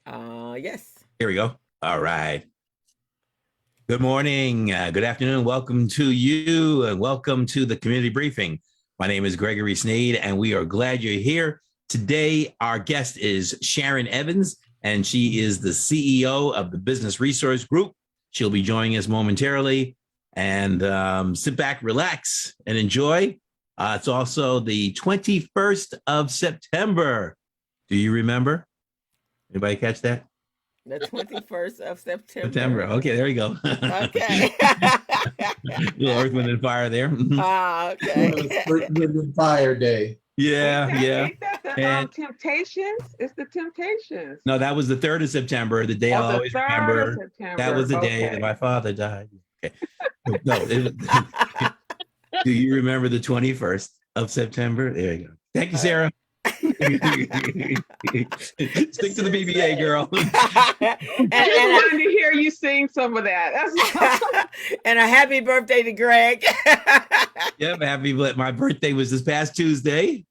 Yes. Here we go. All right. Good morning. Good afternoon. Welcome to you and welcome to the community briefing. My name is Gregory Sneed and we are glad you're here. Today, our guest is Sharon Evans, and she is the CEO of the Business Resource Group. She'll be joining us momentarily, and sit back, relax, and enjoy. It's also the 21st of September. Do you remember? Anybody catch that? The 21st of September. September. Okay, there you go. Okay. Little Earth, Wind, and Fire there. Okay. Earth, Wind, and Fire Day. Yeah, yeah. Ain't that the And Temptations? It's the Temptations. no, that was the 3rd of September, the day Oh, I'll the always 3rd of remember. That was September. the day that Okay. my father died. Okay. No, do you remember the 21st of September? There you go. Thank you, Sarah. Stick to the BBA, girl. Just wanted to hear you sing some of that. That's all. And a happy birthday to Greg. Yep, happy. My birthday was this past Tuesday.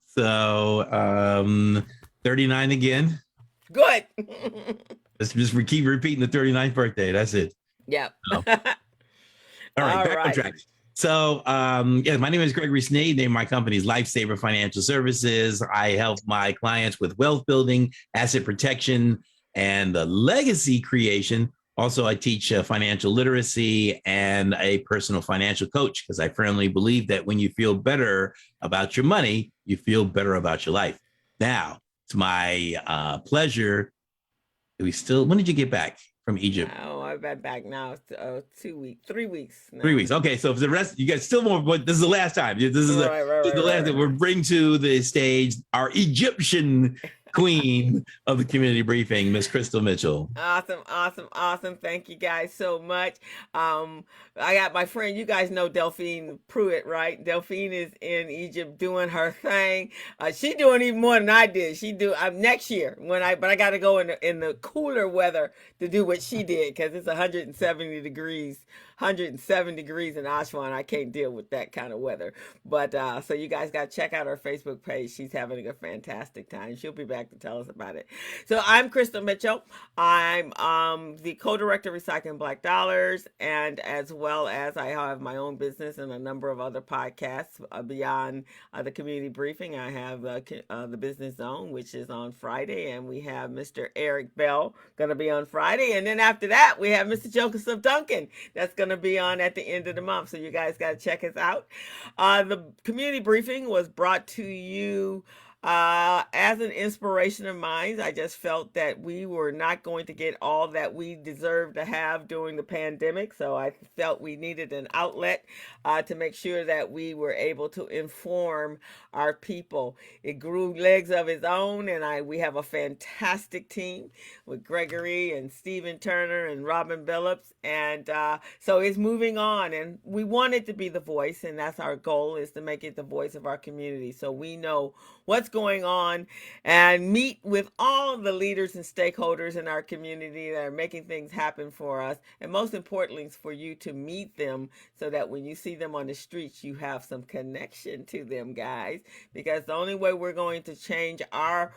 So 39 again. Good. Let's just keep repeating the 39th birthday. That's it. Yep. Oh. All right, back on track. So, yeah, my name is Gregory Sneed. Name of my company is Lifesaver Financial Services. I help my clients with wealth building, asset protection, and legacy creation. Also, I teach financial literacy and a personal financial coach, because I firmly believe that when you feel better about your money, you feel better about your life. Now, it's my pleasure. When did you get back from Egypt? Oh, I've been back now. 2 weeks, 3 weeks. Now. 3 weeks. Okay, so for the rest, you got still more. But this is the last time. This is the last that we're bringing to the stage our Egyptian queen of the community briefing, Miss Crystal Mitchell. Awesome. Thank you guys so much. I got my friend, you guys know Delphine Pruitt, right? Delphine is in Egypt doing her thing. She doing even more than I did. Next year but I got to go in the cooler weather to do what she did, because it's 107 degrees in Aswan. I can't deal with that kind of weather. But so you guys got to check out her Facebook page. She's having a fantastic time. She'll be back to tell us about it. So I'm Crystal Mitchell. I'm the co-director of Recycling Black Dollars, and as well as I have my own business and a number of other podcasts beyond the community briefing. I have the Business Zone, which is on Friday, and we have Mr. Eric Bell going to be on Friday, and then after that we have Mr. Joseph Duncan that's going to be on at the end of the month. So you guys got to check us out. The community briefing was brought to you as an inspiration of mine. I just felt that we were not going to get all that we deserved to have during the pandemic. So I felt we needed an outlet to make sure that we were able to inform our people. It grew legs of its own, and we have a fantastic team with Gregory and Stephen Turner and Robin Billups. And so it's moving on, and we want it to be the voice, and that's our goal, is to make it the voice of our community, so we know what's going on and meet with all the leaders and stakeholders in our community that are making things happen for us. And most importantly, is for you to meet them, so that when you see them on the streets, you have some connection to them, guys, because the only way we're going to change our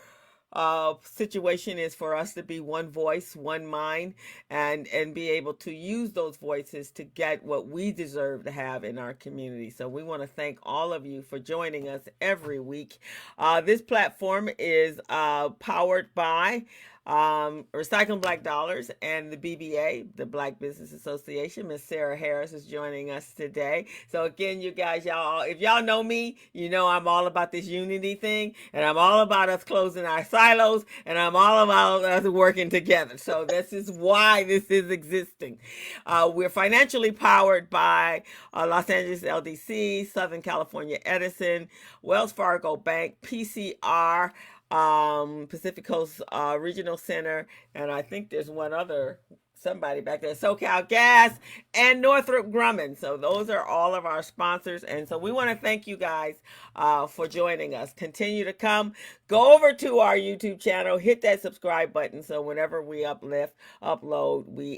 situation is for us to be one voice, one mind, and be able to use those voices to get what we deserve to have in our community. So we want to thank all of you for joining us every week. This platform is powered by Recycling Black Dollars and the BBA, the Black Business Association. Miss Sarah Harris is joining us today. So again, you guys, if y'all know me, you know I'm all about this unity thing, and I'm all about us closing our silos, and I'm all about us working together. So this is why this is existing. We're financially powered by Los Angeles LDC, Southern California Edison, Wells Fargo Bank, PCR, Pacific Coast Regional Center, and I think there's one other, somebody back there, SoCal Gas, and Northrop Grumman. So those are all of our sponsors, and so we want to thank you guys for joining us. Continue to come. Go over to our YouTube channel, hit that subscribe button, so whenever we upload,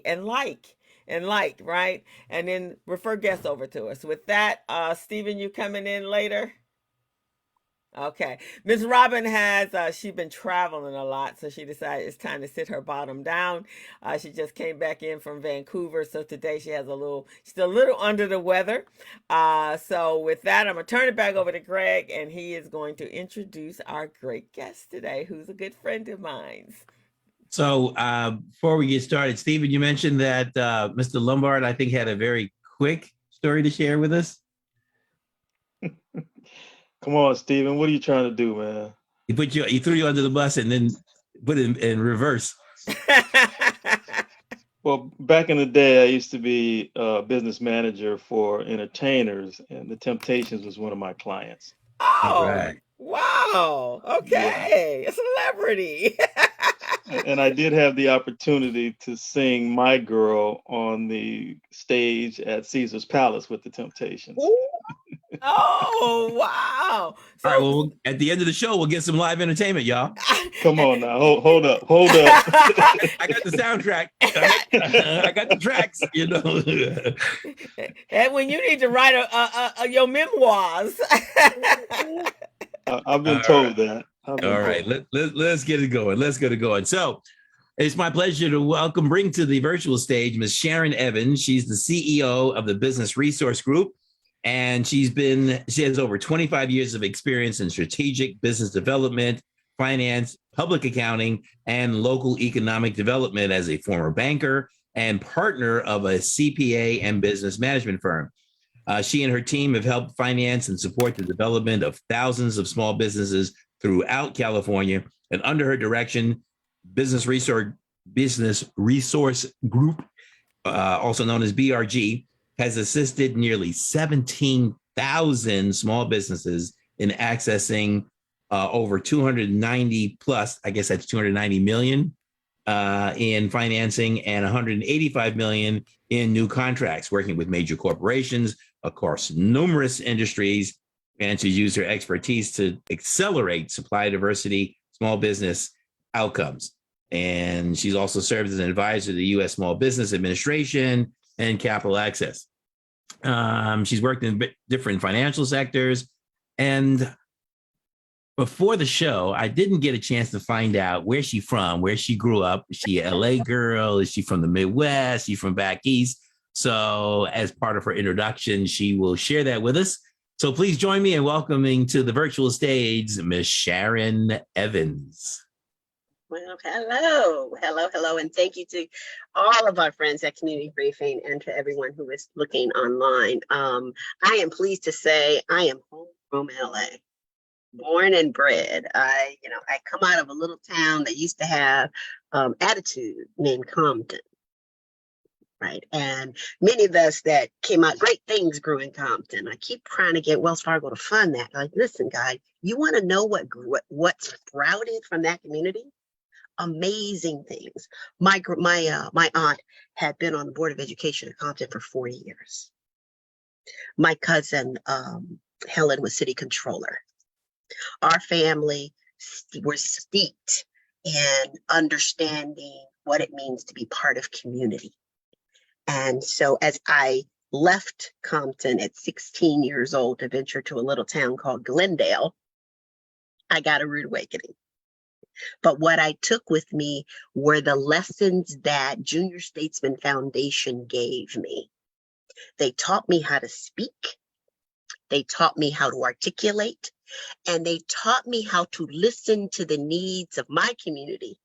and like, right? And then refer guests over to us. With that, Stephen, you coming in later? Okay. Miss Robin has she's been traveling a lot, so she decided it's time to sit her bottom down. She just came back in from Vancouver, so today she's a little under the weather. So with that, I'm gonna turn it back over to Greg, and he is going to introduce our great guest today, who's a good friend of mine. So before we get started, Stephen, you mentioned that Mr. Lombard, I think, had a very quick story to share with us. Come on, Stephen. What are you trying to do, man? He threw you under the bus and then put it in reverse. Well, back in the day, I used to be a business manager for entertainers, and the Temptations was one of my clients. Oh, Right. wow. Okay. A celebrity. And I did have the opportunity to sing My Girl on the stage at Caesar's Palace with the Temptations. Oh, wow. So, All right. Well, at the end of the show, we'll get some live entertainment, y'all. Come on now. Hold up. I got the soundtrack. I got the tracks, you know. And when you need to write your memoirs. I've been told that. All right. Let's get it going. Let's get it going. So it's my pleasure to bring to the virtual stage Ms. Sharon Evans. She's the CEO of the Business Resource Group. And she has over 25 years of experience in strategic business development, finance, public accounting, and local economic development as a former banker and partner of a CPA and business management firm. She and her team have helped finance and support the development of thousands of small businesses throughout California. And under her direction, Business Resource Group, also known as BRG, has assisted nearly 17,000 small businesses in accessing over 290 plus, I guess that's 290 million in financing and 185 million in new contracts, working with major corporations across numerous industries, and to use her expertise to accelerate supply diversity, small business outcomes. And she's also served as an advisor to the US Small Business Administration and Capital Access. She's worked in different financial sectors. And before the show, I didn't get a chance to find out where she's from, where she grew up. Is she a LA girl? Is she from the Midwest? Is she from back east? So as part of her introduction, she will share that with us. So please join me in welcoming to the virtual stage, Ms. Sharon Evans. Well, hello, and thank you to all of our friends at Community Briefing and to everyone who is looking online. I am pleased to say I am home from LA, born and bred. I come out of a little town that used to have attitude named Compton, right? And many of us that came out, great things grew in Compton. I keep trying to get Wells Fargo to fund that. Like, listen, guys, you want to know what sprouted from that community? Amazing things. My aunt had been on the Board of Education at Compton for 40 years. My cousin Helen was city controller. Our family was steeped in understanding what it means to be part of community. And so as I left Compton at 16 years old to venture to a little town called Glendale, I got a rude awakening. But what I took with me were the lessons that Junior Statesman Foundation gave me. They taught me how to speak. They taught me how to articulate. And they taught me how to listen to the needs of my community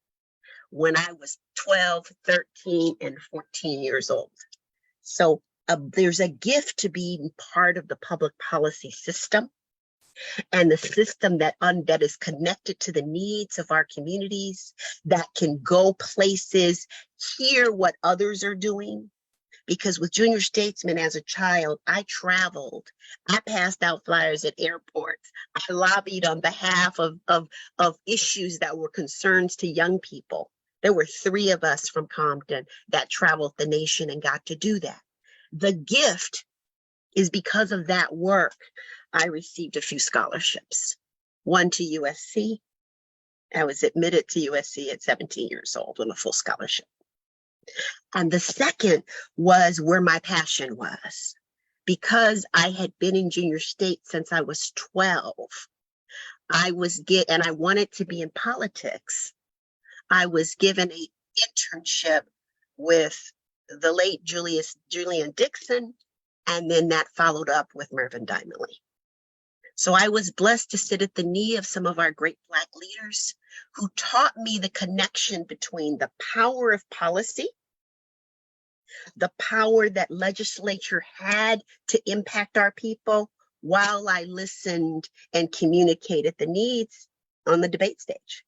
when I was 12, 13, and 14 years old. So there's a gift to being part of the public policy system. And the system that is connected to the needs of our communities, that can go places, hear what others are doing. Because with Junior Statesman as a child, I traveled. I passed out flyers at airports. I lobbied on behalf of issues that were concerns to young people. There were 3 of us from Compton that traveled the nation and got to do that. The gift is because of that work. I received a few scholarships, one to USC. I was admitted to USC at 17 years old with a full scholarship. And the second was where my passion was. Because I had been in junior state since I was 12, I wanted to be in politics. I was given an internship with the late Julian Dixon, and then that followed up with Mervyn Dimely. So I was blessed to sit at the knee of some of our great Black leaders who taught me the connection between the power of policy, the power that legislature had to impact our people, while I listened and communicated the needs on the debate stage.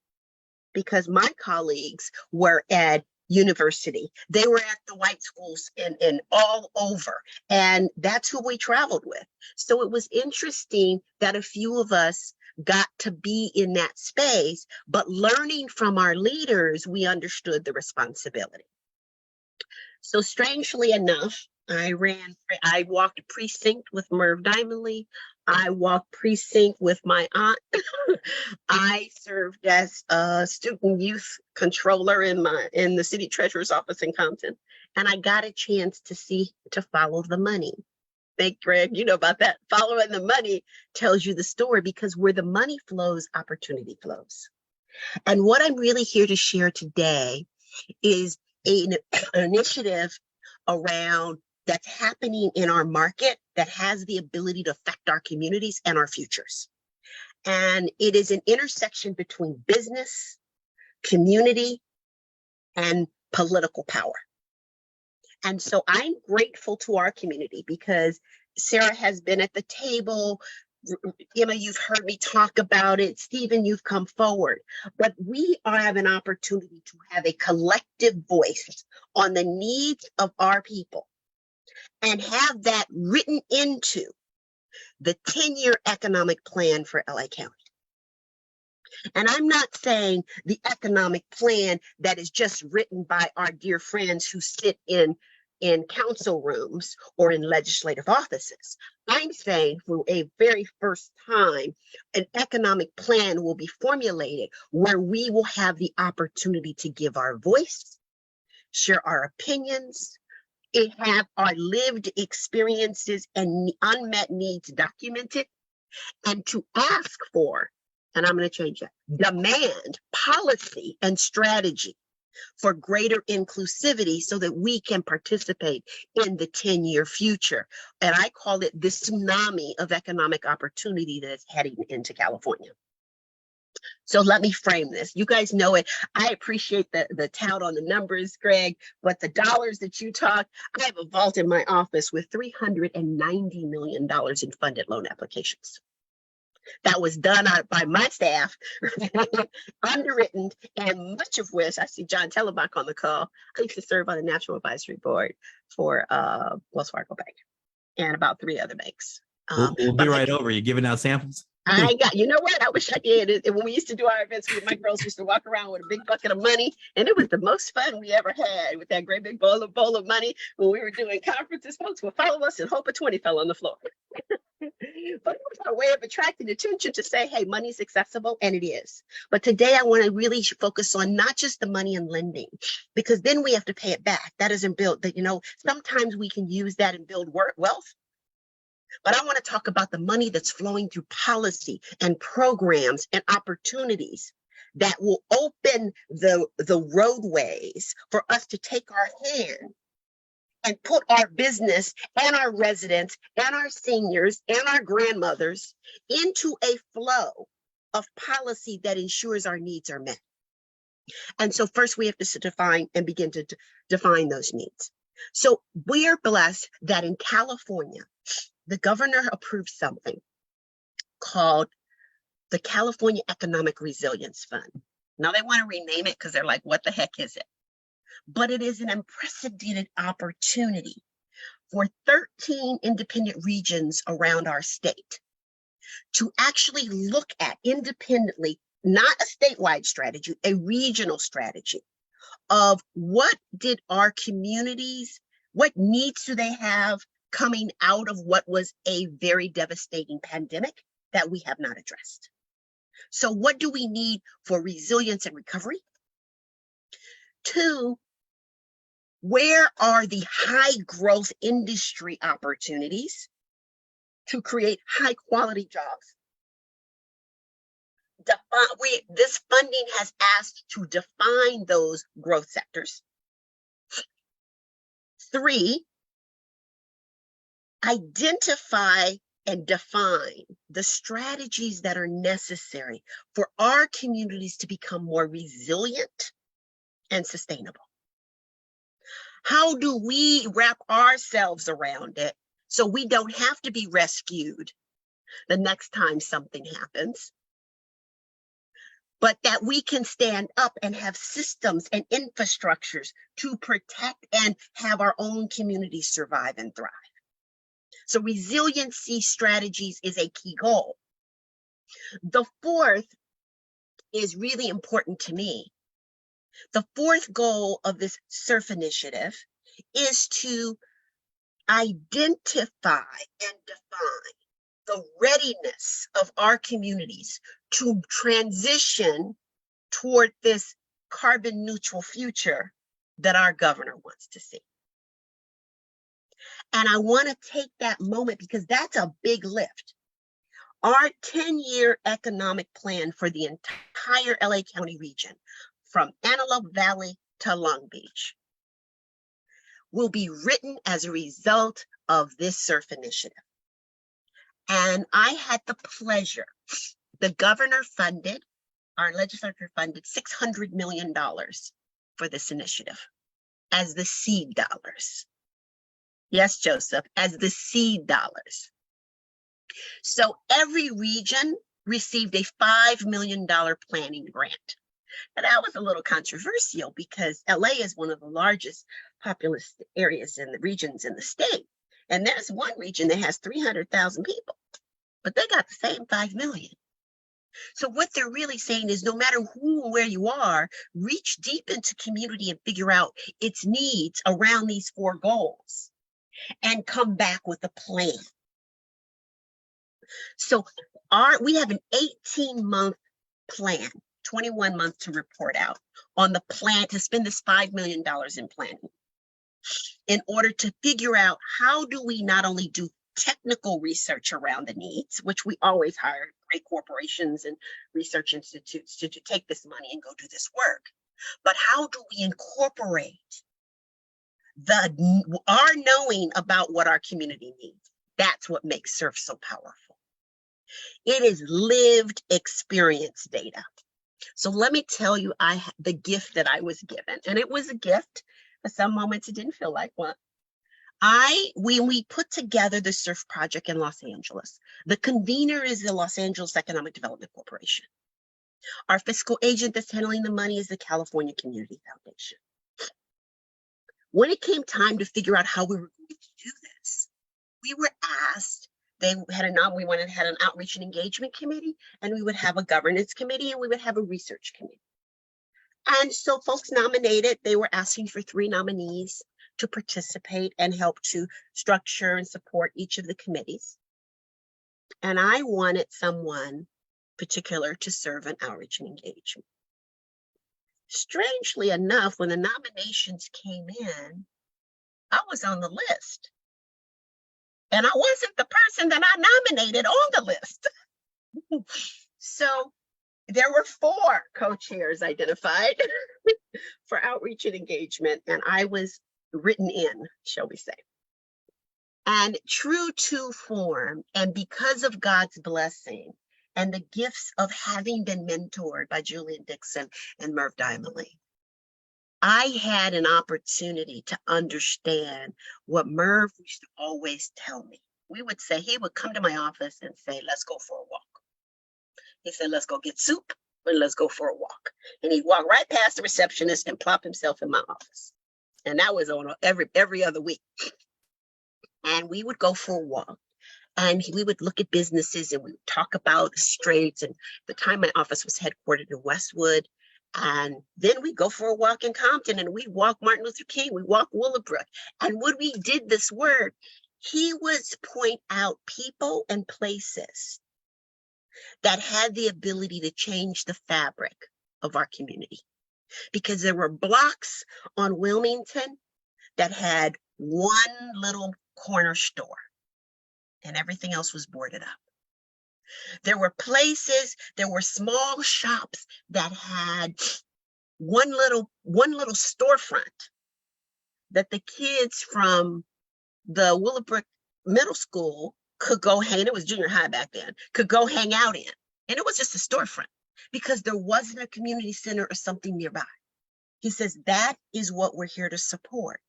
Because my colleagues were at university, they were at the white schools and all over, and that's who we traveled with. So it was interesting that a few of us got to be in that space, but learning from our leaders, we understood the responsibility. So strangely enough, I walked precinct with Merv Dimely. I walked precinct with my aunt. I served as a student youth controller in the city treasurer's office in Compton. And I got a chance to follow the money. Thank Greg, you know about that. Following the money tells you the story, because where the money flows, opportunity flows. And what I'm really here to share today is an initiative around that's happening in our market that has the ability to affect our communities and our futures. And it is an intersection between business, community, and political power. And so I'm grateful to our community because Sarah has been at the table. Emma, you've heard me talk about it. Stephen, you've come forward. But we have an opportunity to have a collective voice on the needs of our people and have that written into the 10-year economic plan for LA County. And I'm not saying the economic plan that is just written by our dear friends who sit in council rooms or in legislative offices. I'm saying for a very first time, an economic plan will be formulated where we will have the opportunity to give our voice, share our opinions, and have our lived experiences and unmet needs documented, and to ask for, and I'm going to change that, demand policy and strategy for greater inclusivity so that we can participate in the 10-year future. And I call it the tsunami of economic opportunity that is heading into California. So let me frame this. You guys know it. I appreciate the tout on the numbers, Greg, but the dollars that you talk, I have a vault in my office with $390 million in funded loan applications. That was done by my staff, underwritten, and much of which, I see John Telebach on the call. I used to serve on the National Advisory Board for Wells Fargo Bank and about 3 other banks. We'll be right over. You're giving out samples? You know what? I wish I did. When we used to do our events, my girls used to walk around with a big bucket of money, and it was the most fun we ever had with that great big bowl of money. When we were doing conferences, folks would follow us and hope a 20 fell on the floor. But it was our way of attracting attention to say, hey, money's accessible, and it is. But today I want to really focus on not just the money and lending, because then we have to pay it back. That isn't built that, sometimes we can use that and build wealth. But I want to talk about the money that's flowing through policy and programs and opportunities that will open the roadways for us to take our hand and put our business and our residents and our seniors and our grandmothers into a flow of policy that ensures our needs are met. And so first we have to define and begin to define those needs. So we are blessed that in California, the governor approved something called the California Economic Resilience Fund. Now they want to rename it because they're like, what the heck is it? But it is an unprecedented opportunity for 13 independent regions around our state to actually look at independently, not a statewide strategy, a regional strategy of what did our communities, what needs do they have coming out of what was a very devastating pandemic that we have not addressed. So what do we need for resilience and recovery? 2, where are the high growth industry opportunities to create high quality jobs? This funding has asked to define those growth sectors. 3, identify and define the strategies that are necessary for our communities to become more resilient and sustainable. How do we wrap ourselves around it so we don't have to be rescued the next time something happens, but that we can stand up and have systems and infrastructures to protect and have our own communities survive and thrive? So resiliency strategies is a key goal. The 4th is really important to me. The 4th goal of this CERF initiative is to identify and define the readiness of our communities to transition toward this carbon neutral future that our governor wants to see. And I want to take that moment because that's a big lift. Our 10-year economic plan for the entire LA County region, from Antelope Valley to Long Beach, will be written as a result of this CERF initiative. And I had the pleasure, the governor funded, our legislature funded $600 million for this initiative as the seed dollars. Yes, Joseph, as the seed dollars. So every region received a $5 million planning grant. And that was a little controversial because LA is one of the largest populous areas in the regions in the state. And there's one region that has 300,000 people, but they got the same 5 million. So what they're really saying is no matter who or where you are, reach deep into community and figure out its needs around these 4 goals and come back with a plan. So we have an 18-month plan, 21 months to report out on the plan to spend this $5 million in planning in order to figure out how do we not only do technical research around the needs, which we always hire great corporations and research institutes to take this money and go do this work, but how do we incorporate our knowing about what our community needs? That's what makes CERF so powerful. It is lived experience data. So let me tell you, the gift that I was given, and it was a gift. At some moments it didn't feel like one. When we put together the CERF project in Los Angeles, the convener is the Los Angeles Economic Development Corporation. Our fiscal agent that's handling the money is the California Community Foundation. When it came time to figure out how we were going to do this, we were asked, we wanted to have an outreach and engagement committee, and we would have a governance committee, and we would have a research committee. And so folks nominated, they were asking for 3 nominees to participate and help to structure and support each of the committees. And I wanted someone particular to serve in outreach and engagement. Strangely enough, when the nominations came in, I was on the list. And I wasn't the person that I nominated on the list. So there were 4 co-chairs identified for outreach and engagement, and I was written in, shall we say. And true to form, and because of God's blessing and the gifts of having been mentored by Julian Dixon and Merv Diamond, I had an opportunity to understand what Merv used to always tell me. He would come to my office and say, let's go for a walk. He said, let's go get soup, but let's go for a walk. And he'd walk right past the receptionist and plop himself in my office. And that was on every other week. And we would go for a walk. And we would look at businesses and we would talk about the straits. And the time my office was headquartered in Westwood. And then we go for a walk in Compton, and we walk Martin Luther King, we walk Willowbrook. And when we did this work, he would point out people and places that had the ability to change the fabric of our community. Because there were blocks on Wilmington that had one little corner store and everything else was boarded up. There were places, there were small shops that had one little storefront that the kids from the Willowbrook Middle School could go hang, it was junior high back then, could go hang out in. And it was just a storefront because there wasn't a community center or something nearby. He says, that is what we're here to support.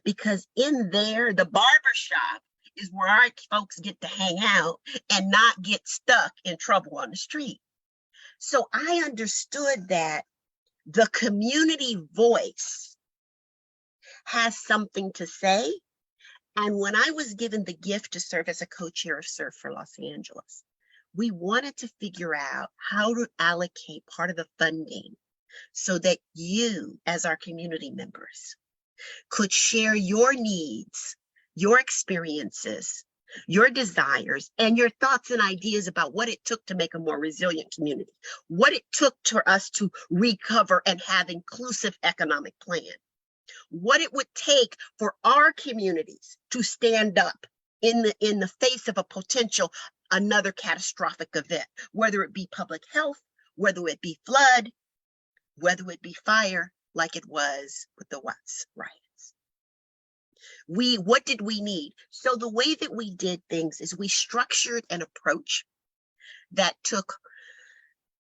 Because in there, the barber shop is where our folks get to hang out and not get stuck in trouble on the street. So I understood that the community voice has something to say. And when I was given the gift to serve as a co-chair of CERF for Los Angeles, we wanted to figure out how to allocate part of the funding so that you, as our community members, could share your needs, your experiences, your desires, and your thoughts and ideas about what it took to make a more resilient community, what it took for us to recover and have inclusive economic plan, what it would take for our communities to stand up in the face of a potential another catastrophic event, whether it be public health, whether it be flood, whether it be fire, like it was with the Watts riots. What did we need? So the way that we did things is we structured an approach that took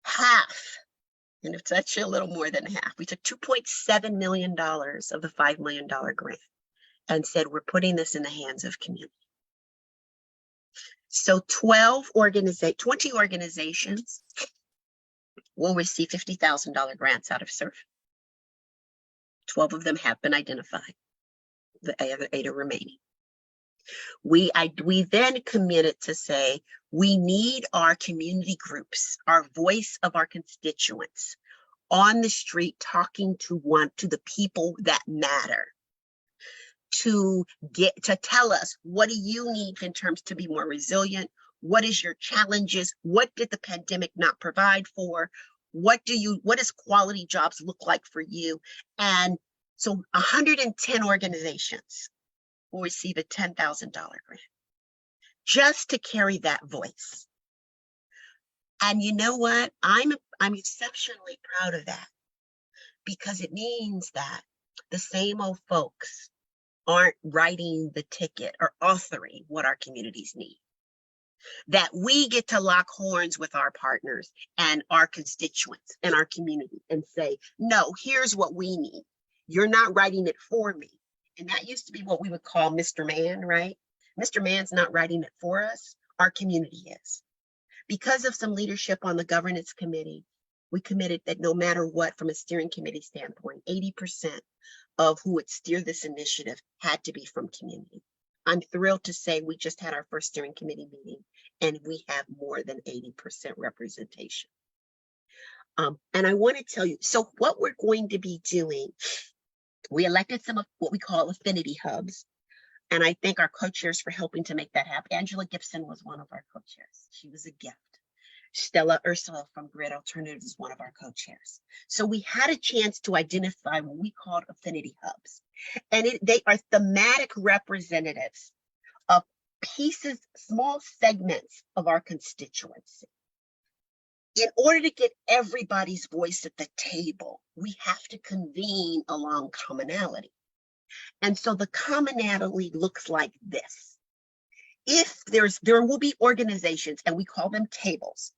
half, and it's actually a little more than half. We took $2.7 million of the $5 million grant and said, we're putting this in the hands of community. So 20 organizations will receive $50,000 grants out of CERF. 12 of them have been identified. The other 8 are remaining. We then committed to say, we need our community groups, our voice of our constituents on the street talking to the people that matter, to tell us, what do you need in terms to be more resilient? What is your challenges? What did the pandemic not provide for? What does quality jobs look like for you? And so 110 organizations will receive a $10,000 grant just to carry that voice. And you know what? I'm exceptionally proud of that, because it means that the same old folks aren't writing the ticket or authoring what our communities need. That we get to lock horns with our partners and our constituents and our community and say, no, here's what we need. You're not writing it for me. And that used to be what we would call Mr. Man, right? Mr. Man's not writing it for us. Our community is. Because of some leadership on the governance committee, we committed that no matter what, from a steering committee standpoint, 80% of who would steer this initiative had to be from community. I'm thrilled to say we just had our first steering committee meeting and we have more than 80% representation. And I want to tell you, so what we're going to be doing, we elected some of what we call affinity hubs. And I thank our co-chairs for helping to make that happen. Angela Gibson was one of our co-chairs. She was a gift. Stella Ursula from Grid Alternatives is one of our co-chairs. So we had a chance to identify what we called affinity hubs. And they are thematic representatives of pieces, small segments of our constituency. In order to get everybody's voice at the table, we have to convene along commonality. And so the commonality looks like this. There will be organizations, and we call them tables.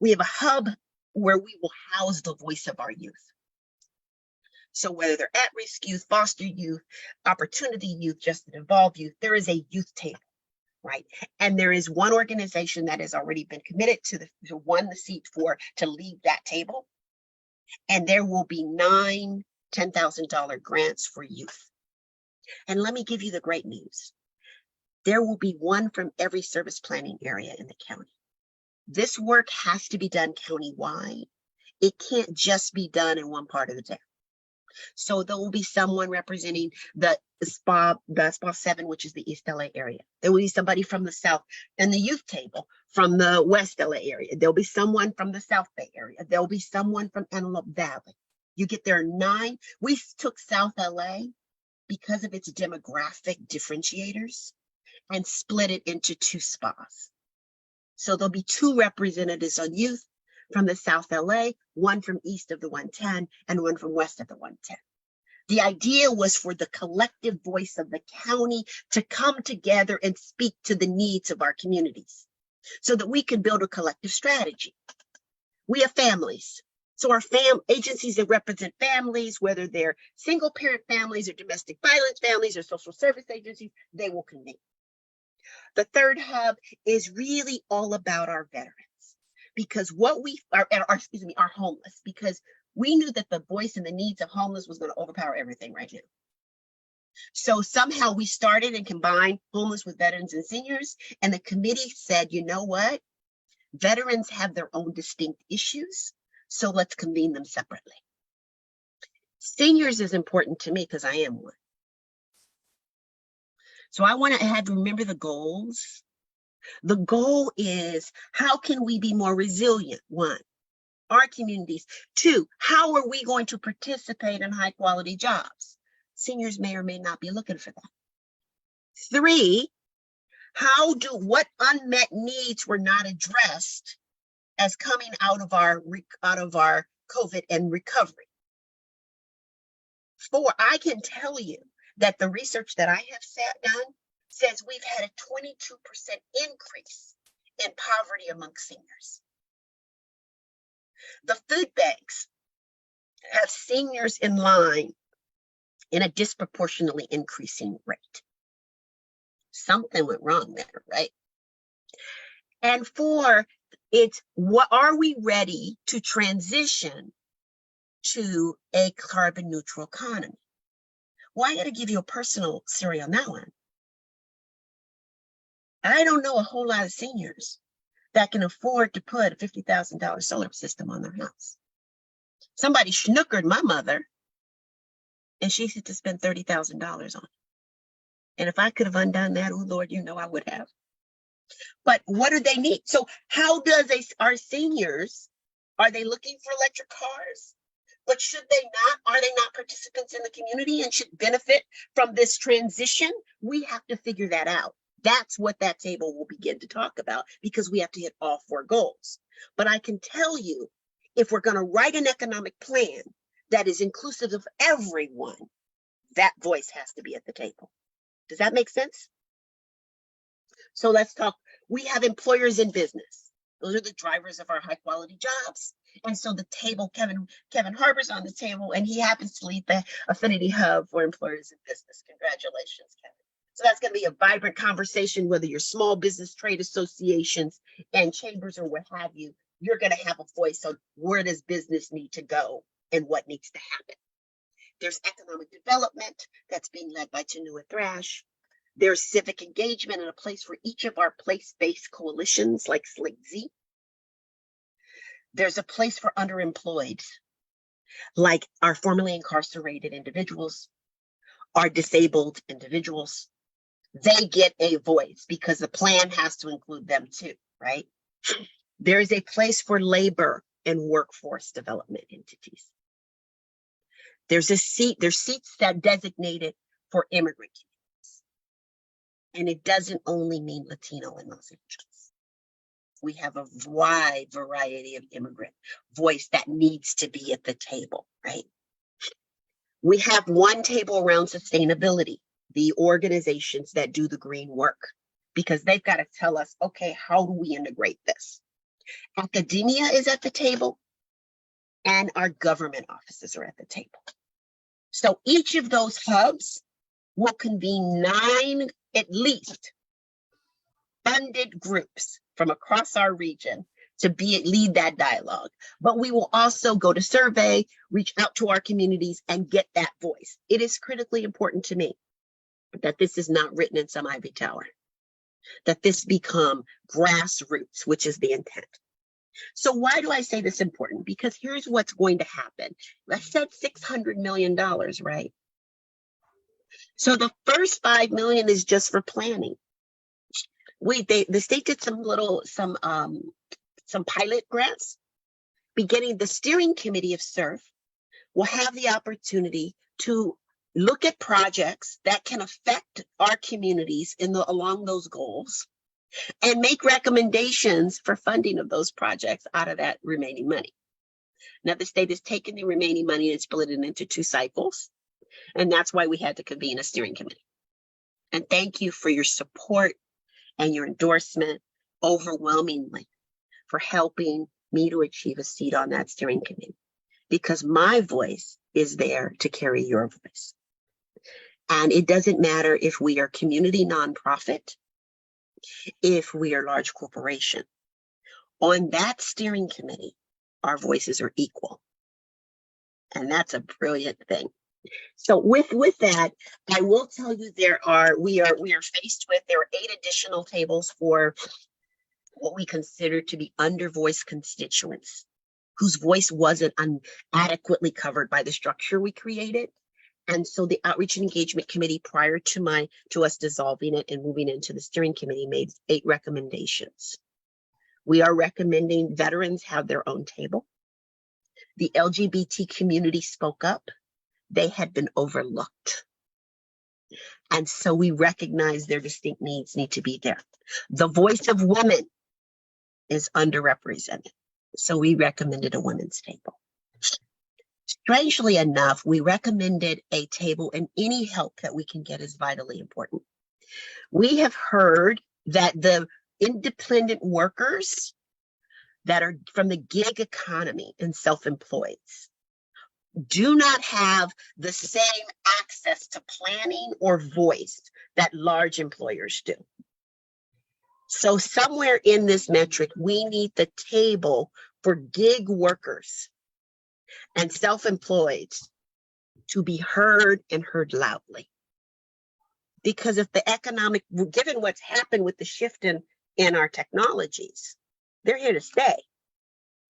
We have a hub where we will house the voice of our youth. So whether they're at-risk youth, foster youth, opportunity youth, just an involved youth, there is a youth table, right? And there is one organization that has already been committed to won the seat to lead that table. And there will be 9 $10,000 grants for youth. And let me give you the great news. There will be one from every service planning area in the county. This work has to be done countywide. It can't just be done in one part of the town. So there will be someone representing the SPA 7, which is the East LA area. There will be somebody from the South and the youth table from the West LA area. There'll be someone from the South Bay area. There'll be someone from Antelope Valley. You get there 9. We took South LA because of its demographic differentiators and split it into 2 spas. So there'll be 2 representatives on youth from the South LA, 1 from east of the 110 and 1 from west of the 110. The idea was for the collective voice of the county to come together and speak to the needs of our communities so that we can build a collective strategy. We have families. So our agencies that represent families, whether they're single parent families or domestic violence families or social service agencies, they will convene. The third hub is really all about our veterans, because our homeless, because we knew that the voice and the needs of homeless was going to overpower everything right now. So somehow we started and combined homeless with veterans and seniors, and the committee said, you know what? Veterans have their own distinct issues, so let's convene them separately. Seniors is important to me because I am one. So I want to remember the goals. The goal is, how can we be more resilient? 1, our communities. 2, how are we going to participate in high quality jobs? Seniors may or may not be looking for that. 3, what unmet needs were not addressed as coming out of our COVID and recovery? 4, I can tell you that the research that I have done says we've had a 22% increase in poverty among seniors. The food banks have seniors in line in a disproportionately increasing rate. Something went wrong there, right? And 4, it's what are we ready to transition to a carbon neutral economy? Well, I got to give you a personal story on that one. I don't know a whole lot of seniors that can afford to put a $50,000 solar system on their house. Somebody schnookered my mother, and she had to spend $30,000 on it. And if I could have undone that, oh Lord, you know I would have. But what do they need? So how does our seniors, are they looking for electric cars? But should they not? Are they not participants in the community and should benefit from this transition? We have to figure that out. That's what that table will begin to talk about, because we have to hit all 4 goals. But I can tell you, if we're going to write an economic plan that is inclusive of everyone, that voice has to be at the table. Does that make sense? So let's talk. We have employers in business. Those are the drivers of our high quality jobs. And so the table, Kevin Harper's on the table, and he happens to lead the Affinity Hub for Employers in Business. Congratulations, Kevin. So that's going to be a vibrant conversation, whether you're small business trade associations and chambers or what have you. You're going to have a voice on where does business need to go and what needs to happen. There's economic development that's being led by Tanua Thrash. There's civic engagement and a place for each of our place-based coalitions like Slate Z. There's a place for underemployed, like our formerly incarcerated individuals, our disabled individuals. They get a voice because the plan has to include them too, right? There is a place for labor and workforce development entities. There's seats that are designated for immigrant communities. And it doesn't only mean Latino in Los Angeles. We have a wide variety of immigrant voice that needs to be at the table, right? We have one table around sustainability, the organizations that do the green work, because they've got to tell us, okay, how do we integrate this? Academia is at the table, and our government offices are at the table. So each of those hubs will convene 9, at least, funded groups from across our region to lead that dialogue. But we will also go to survey, reach out to our communities, and get that voice. It is critically important to me that this is not written in some ivory tower, that this become grassroots, which is the intent. So why do I say this important? Because here's what's going to happen. I said $600 million, right? So the first $5 million is just for planning. The state did some pilot grants. Beginning, the steering committee of CERF will have the opportunity to look at projects that can affect our communities along those goals and make recommendations for funding of those projects out of that remaining money. Now, the state has taken the remaining money and split it into 2 cycles, and that's why we had to convene a steering committee. And thank you for your support and your endorsement overwhelmingly for helping me to achieve a seat on that steering committee, because my voice is there to carry your voice. And it doesn't matter if we are community nonprofit, if we are large corporation. On that steering committee, our voices are equal. And that's a brilliant thing. So with that, I will tell you we are faced with, there are 8 additional tables for what we consider to be undervoiced constituents, whose voice wasn't adequately covered by the structure we created. And so the Outreach and Engagement Committee, prior to us dissolving it and moving into the steering committee, made 8 recommendations. We are recommending veterans have their own table. The LGBT community spoke up. They had been overlooked. And so we recognize their distinct needs need to be there. The voice of women is underrepresented. So we recommended a women's table. Strangely enough, we recommended a table, and any help that we can get is vitally important. We have heard that the independent workers that are from the gig economy and self-employed do not have the same access to planning or voice that large employers do. So somewhere in this metric, we need the table for gig workers and self-employed to be heard and heard loudly. Because if the given what's happened with the shift in our technologies, they're here to stay.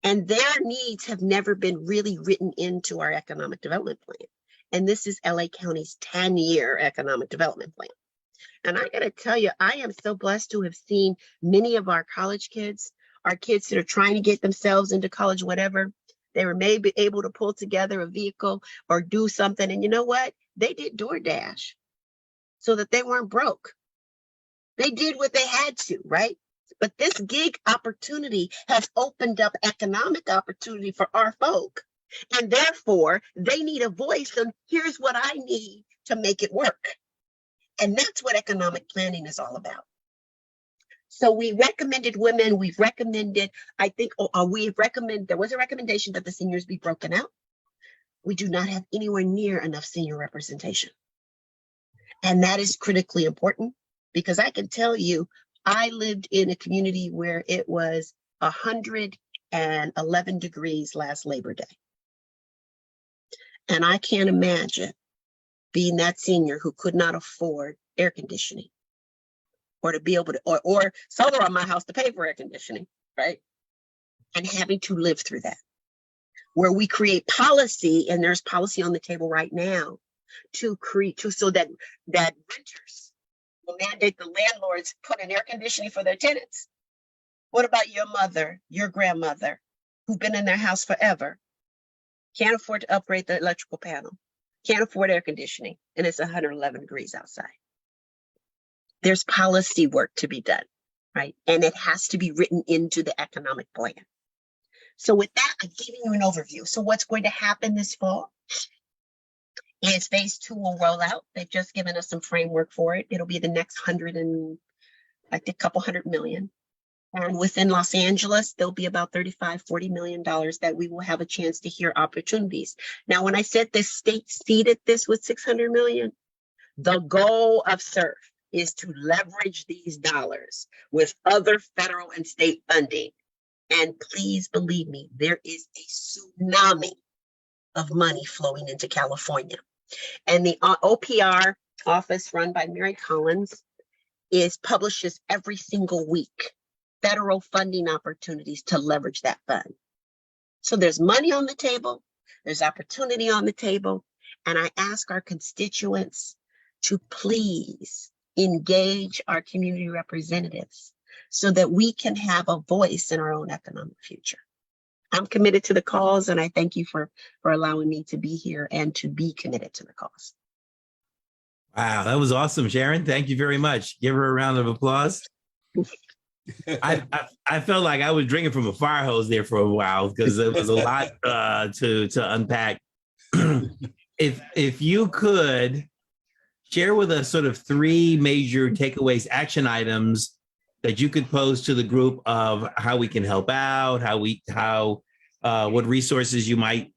And their needs have never been really written into our economic development plan. And this is LA County's 10-year economic development plan. And I gotta tell you, I am so blessed to have seen many of our college kids, our kids that are trying to get themselves into college, whatever, they were maybe able to pull together a vehicle or do something. And you know what? They did DoorDash so that they weren't broke. They did what they had to, right? But this gig opportunity has opened up economic opportunity for our folk. And therefore, they need a voice. And here's what I need to make it work. And that's what economic planning is all about. So we recommended women, we've recommended, there was a recommendation that the seniors be broken out. We do not have anywhere near enough senior representation. And that is critically important, because I can tell you, I lived in a community where it was 111 degrees last Labor Day. And I can't imagine being that senior who could not afford air conditioning, or to be able to, or solar on my house to pay for air conditioning, right? And having to live through that, where we create policy, and there's policy on the table right now so that renters will mandate the landlords put in air conditioning for their tenants. What about your mother, your grandmother, who've been in their house forever, can't afford to upgrade the electrical panel, can't afford air conditioning, and it's 111 degrees outside? There's policy work to be done, right? And it has to be written into the economic plan. So with that, I'm giving you an overview. So what's going to happen this fall is phase 2 will roll out. They've just given us some framework for it. It'll be the next couple hundred million. And within Los Angeles, there'll be about $35–40 million that we will have a chance to hear opportunities. Now, when I said the state seeded this with $600 million, the goal of CERF is to leverage these dollars with other federal and state funding. And please believe me, there is a tsunami of money flowing into California. And the OPR office run by Mary Collins publishes every single week federal funding opportunities to leverage that fund. So there's money on the table, there's opportunity on the table, and I ask our constituents to please engage our community representatives so that we can have a voice in our own economic future. I'm committed to the cause, and I thank you for allowing me to be here and to be committed to the cause. Wow, that was awesome, Sharon. Thank you very much. Give her a round of applause. I felt like I was drinking from a fire hose there for a while because there was a lot to unpack. If you could share with us sort of 3 major takeaways, action items that you could pose to the group of how we can help out, what resources you might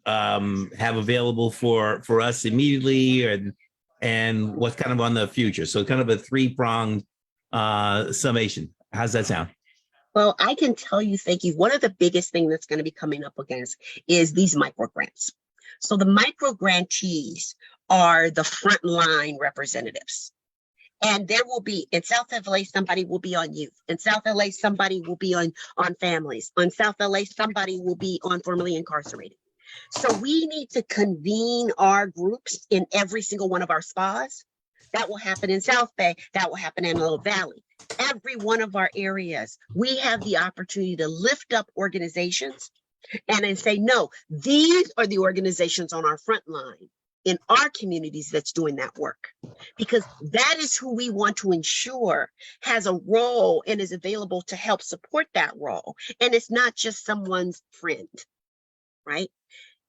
have available for us immediately, and what's kind of on the future. So kind of a 3-pronged summation. How's that sound? Well, I can tell you, thank you. One of the biggest things that's going to be coming up against is these micro grants. So the micro grantees are the frontline representatives. And there will be, in South LA, somebody will be on youth. In South LA, somebody will be on families. On South LA, somebody will be on formerly incarcerated. So we need to convene our groups in every single one of our spas. That will happen in South Bay. That will happen in Little Valley. Every one of our areas, we have the opportunity to lift up organizations and then say, no, these are the organizations on our front line in our communities that's doing that work. Because that is who we want to ensure has a role and is available to help support that role. And it's not just someone's friend, right?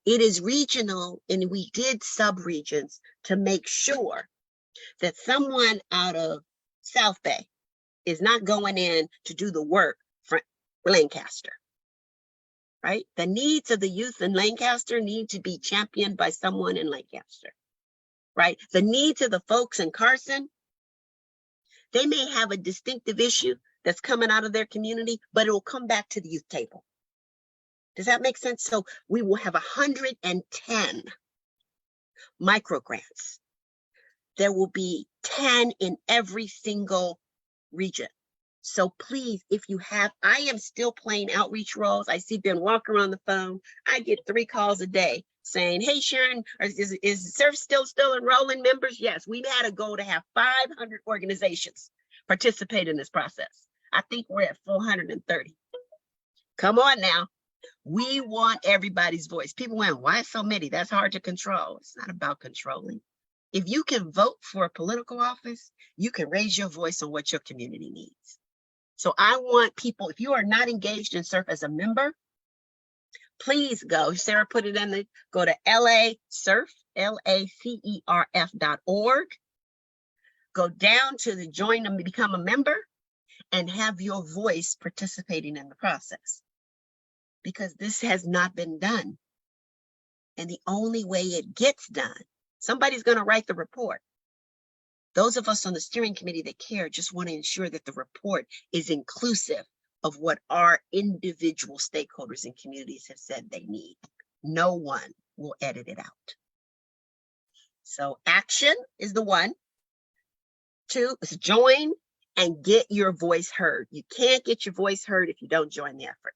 It is regional, and we did sub-regions to make sure that someone out of South Bay is not going in to do the work for Lancaster, right? The needs of the youth in Lancaster need to be championed by someone in Lancaster, right? The needs of the folks in Carson, they may have a distinctive issue that's coming out of their community, but it will come back to the youth table. Does that make sense? So we will have 110 micro grants. There will be 10 in every single region. So please, if you have, I am still playing outreach roles. I see Ben Walker on the phone. I get 3 calls a day saying, hey, Sharon, is CERF still enrolling members? Yes, we've had a goal to have 500 organizations participate in this process. I think we're at 430. Come on now. We want everybody's voice. People went, why so many? That's hard to control. It's not about controlling. If you can vote for a political office, you can raise your voice on what your community needs. So I want people, if you are not engaged in CERF as a member, please go. Sarah put it in the, go to LACERF, LACERF.org. Go down to the join and become a member and have your voice participating in the process. Because this has not been done. And the only way it gets done, somebody's going to write the report. Those of us on the steering committee that care just want to ensure that the report is inclusive of what our individual stakeholders and communities have said they need. No one will edit it out. So action is the 1. 2 is join and get your voice heard. You can't get your voice heard if you don't join the effort.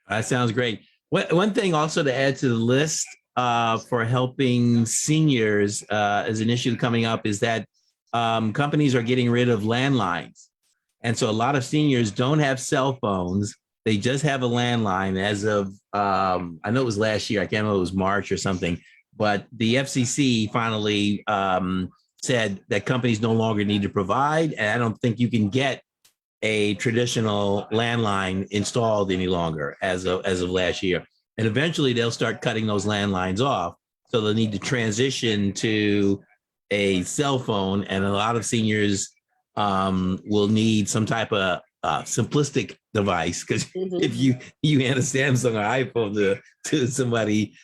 That sounds great. One thing also to add to the list for helping seniors as an issue coming up is that companies are getting rid of landlines. And so a lot of seniors don't have cell phones. They just have a landline as of, I know it was last year, I can't remember, it was March or something, but the FCC finally said that companies no longer need to provide, and I don't think you can get a traditional landline installed any longer as of last year. And eventually they'll start cutting those landlines off. So they'll need to transition to a cell phone. And a lot of seniors will need some type of simplistic device, because if you hand a Samsung or iPhone to somebody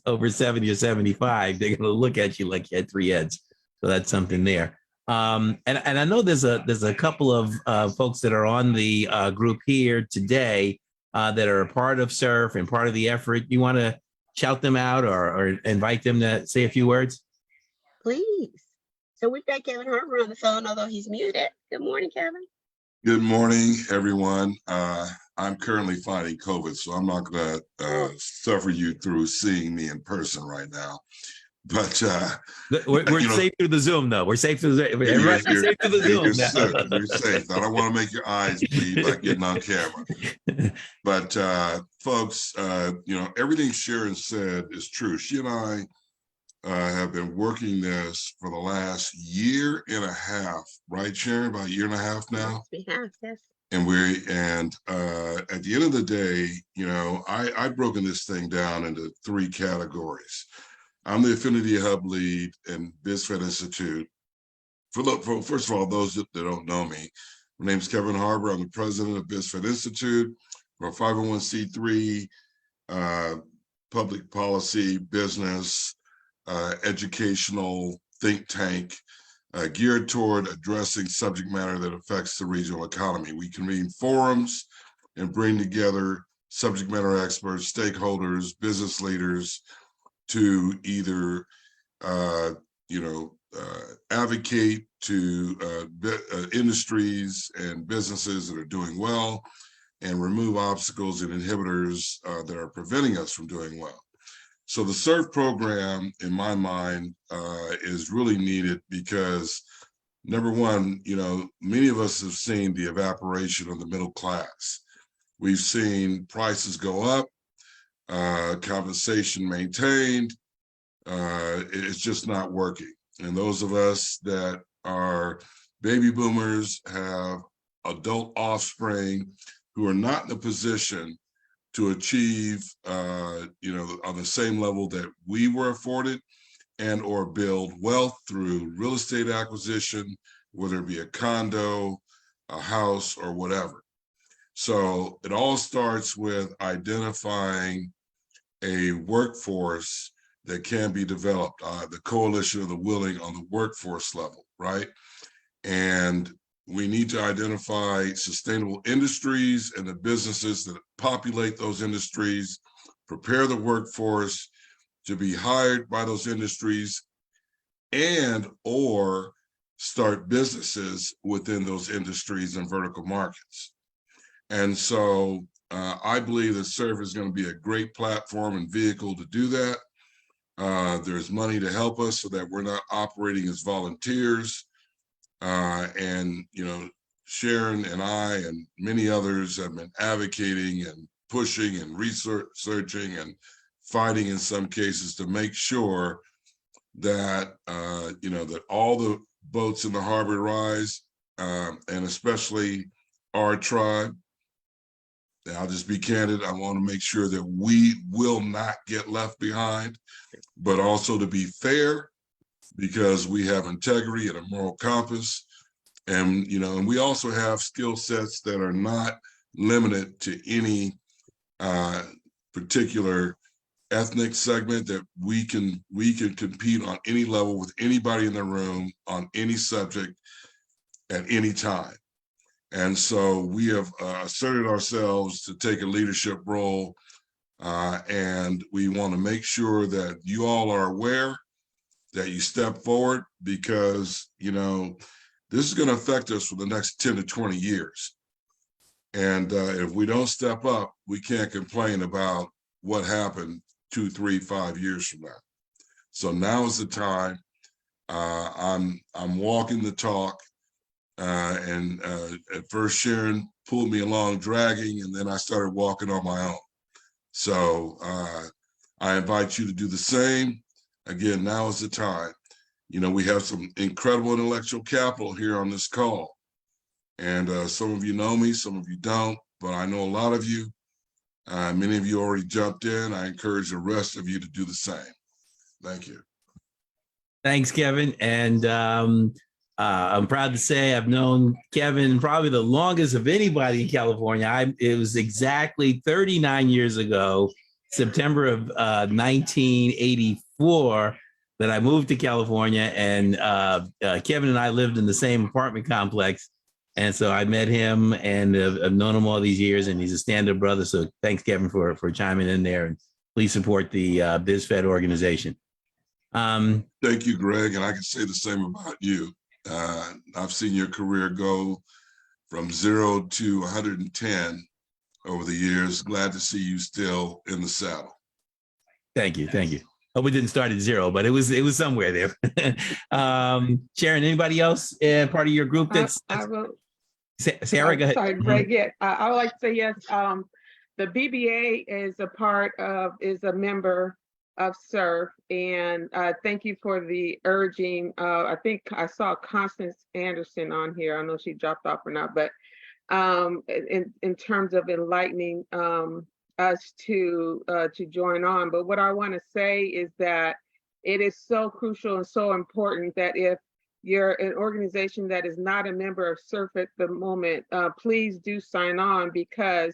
over 70 or 75, they're going to look at you like you had 3 heads. So that's something there. And I know there's a couple of folks that are on the group here today that are a part of CERF and part of the effort. You want to shout them out or invite them to say a few words? Please. So we've got Kevin Harper on the phone, although he's muted. Good morning, Kevin. Good morning, everyone. I'm currently fighting COVID, so I'm not going to suffer you through seeing me in person right now. But we're safe through the Zoom, though. We're safe through the Zoom. You're safe. I don't want to make your eyes bleed by getting on camera. But folks, everything Sharon said is true. She and I have been working this for the last year and a half, right, Sharon? About a year and a half now. Yes, we have, yes. And at the end of the day, you know, I've broken this thing down into 3 categories. I'm the Affinity Hub lead in BizFed Institute. First of all, those that don't know me, my name is Kevin Harbour. I'm the president of BizFed Institute. We're a 501c3 public policy, business, educational think tank geared toward addressing subject matter that affects the regional economy. We convene forums and bring together subject matter experts, stakeholders, business leaders to either, advocate to industries and businesses that are doing well and remove obstacles and inhibitors that are preventing us from doing well. So the CERF program, in my mind, is really needed because, number one, you know, many of us have seen the evaporation of the middle class. We've seen prices go up, compensation maintained. It's just not working. And those of us that are baby boomers have adult offspring who are not in a position to achieve, on the same level that we were afforded and or build wealth through real estate acquisition, whether it be a condo, a house, or whatever. So it all starts with identifying a workforce that can be developed, the coalition of the willing on the workforce level, right? And we need to identify sustainable industries and the businesses that populate those industries, prepare the workforce to be hired by those industries, and or start businesses within those industries and vertical markets. And so I believe that CERF is going to be a great platform and vehicle to do that. There's money to help us so that we're not operating as volunteers. And, you know, Sharon and I and many others have been advocating and pushing and researching and fighting in some cases to make sure that, that all the boats in the harbor rise, and especially our tribe. I'll just be candid. I want to make sure that we will not get left behind, but also to be fair, because we have integrity and a moral compass. And, and we also have skill sets that are not limited to any particular ethnic segment, that we can compete on any level with anybody in the room on any subject at any time. And so we have asserted ourselves to take a leadership role, and we want to make sure that you all are aware, that you step forward, because, this is going to affect us for the next 10 to 20 years. And if we don't step up, we can't complain about what happened 2, 3, 5 years from now. So now is the time. I'm walking the talk. And at first Sharon pulled me along dragging, and then I started walking on my own. So I invite you to do the same. Again, now is the time. We have some incredible intellectual capital here on this call. And some of you know me, some of you don't, but I know a lot of you. Many of you already jumped in. I encourage the rest of you to do the same. Thank you. Thanks, Kevin. And I'm proud to say I've known Kevin probably the longest of anybody in California. It was exactly 39 years ago, September of 1984, that I moved to California, and Kevin and I lived in the same apartment complex. And so I met him, and I've known him all these years, and he's a stand-up brother. So thanks, Kevin, for chiming in there, and please support the BizFed organization. Thank you, Greg, and I can say the same about you. I've seen your career go from 0 to 110 over the years. Glad to see you still in the saddle. Thank you. Thank you. Hope we didn't start at 0, but it was somewhere there. Sharon, anybody else part of your group that's I will. Sarah, go ahead. Sorry, Greg. Yeah, I would like to say yes. The BBA is a member of CERF, and thank you for the urging. I think I saw Constance Anderson on here. I don't know if she dropped off or not, but in terms of enlightening us to join on. But what I want to say is that it is so crucial and so important that if you're an organization that is not a member of CERF at the moment, please do sign on, because